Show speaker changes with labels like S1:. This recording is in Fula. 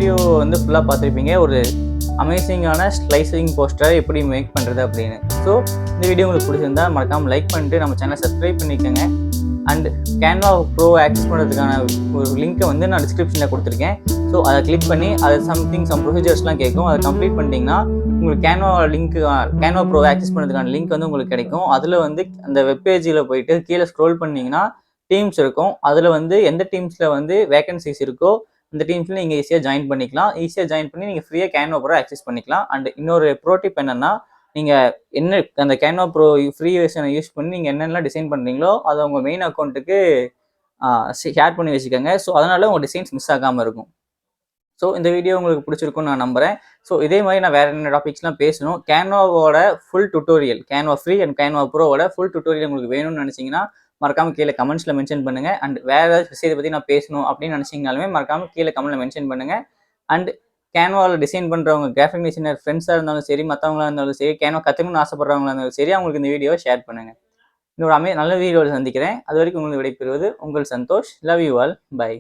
S1: வீடியோ வந்து ஃபுல்லாக பார்த்துருப்பீங்க. ஒரு அமேசிங்கான ஸ்லைசிங் போஸ்டரை எப்படி மேக் பண்ணுறது அப்படின்னு. ஸோ இந்த வீடியோ உங்களுக்கு பிடிச்சிருந்தா மறக்காமல் லைக் பண்ணிட்டு நம்ம சேனலை சப்ஸ்கிரைப் பண்ணிக்கோங்க. அண்ட் கேன்வா ப்ரோ ஆக்சஸ் பண்ணுறதுக்கான ஒரு லிங்க்கை வந்து நான் டிஸ்கிரிப்ஷனில் கொடுத்துருக்கேன். ஸோ அதை கிளிக் பண்ணி அதை சம் ப்ரொசீஜர்ஸ்லாம் கேட்கும். அதை கம்ப்ளீட் பண்ணிட்டீங்கன்னா உங்களுக்கு கேன்வா ப்ரோ ஆக்சஸ் பண்ணுறதுக்கான லிங்க் வந்து உங்களுக்கு கிடைக்கும். அதில் வந்து அந்த வெப்பேஜில் போயிட்டு கீழே ஸ்க்ரோல் பண்ணிங்கன்னா டீம்ஸ் இருக்கும். அதில் வந்து எந்த டீம்ஸில் வந்து வேகன்சிஸ் இருக்கோ இந்த டீம்ஸில் நீங்கள் ஈஸியாக ஜாயின் பண்ணிக்கலாம். ஈஸியாக ஜாயின் பண்ணி நீங்கள் ஃப்ரீயாக கேன்வா ப்ரோ ஆக்சஸ் பண்ணிக்கலாம். அண்ட் இன்னொரு ப்ரோ டிப் என்னென்னா, நீங்கள் அந்த கேன்வா ப்ரோ ஃப்ரீ வெர்ஷனை யூஸ் பண்ணி நீங்கள் என்னென்னலாம் டிசைன் பண்ணுறீங்களோ அதை உங்கள் மெயின் அக்கௌண்ட்டுக்கு ஷேர் பண்ணி வச்சுக்கோங்க. ஸோ அதனால உங்கள் டிசைன்ஸ் மிஸ் ஆகாமல் இருக்கும். ஸோ இந்த வீடியோ உங்களுக்கு பிடிச்சிருக்குன்னு நான் நம்புகிறேன். ஸோ இதே மாதிரி நான் வேறு என்ன டாபிக்ஸ்லாம் பேசணும். கேன்வாவோட full tutorial, Canva free and Canva ப்ரோவோட ஃபுல் டுட்டோரியல் உங்களுக்கு வேணும்னு நினச்சிங்கன்னா மறக்காமல் கீழே கமெண்ட்ஸில் மென்ஷன் பண்ணுங்கள். அண்ட் வேறு ஏதாவது விஷயத்தை பற்றி நான் பேசணும் அப்படின்னு நினச்சிங்கனாலுமே மறக்காமல் கீழே கமெண்ட்டில் மென்ஷன் பண்ணுங்கள். அண்ட் கேன்வாவில் டிசைன் பண்ணுறவங்க கிராஃபிக் டிசைனர் ஃப்ரெண்ட்ஸாக இருந்தாலும் சரி, மற்றவங்களா இருந்தாலும் சரி, கேன்வா கற்றுக்கணும்னு ஆசைப்படுறவங்களா இருந்தாலும் சரி, அவங்களுக்கு இந்த வீடியோவை ஷேர் பண்ணுங்கள். இன்னொரு நல்ல வீடியோவில் சந்திக்கிறேன். அது வரைக்கும் உங்களுக்கு விடைபெறுவது உங்கள் Santosh. Love you all. By.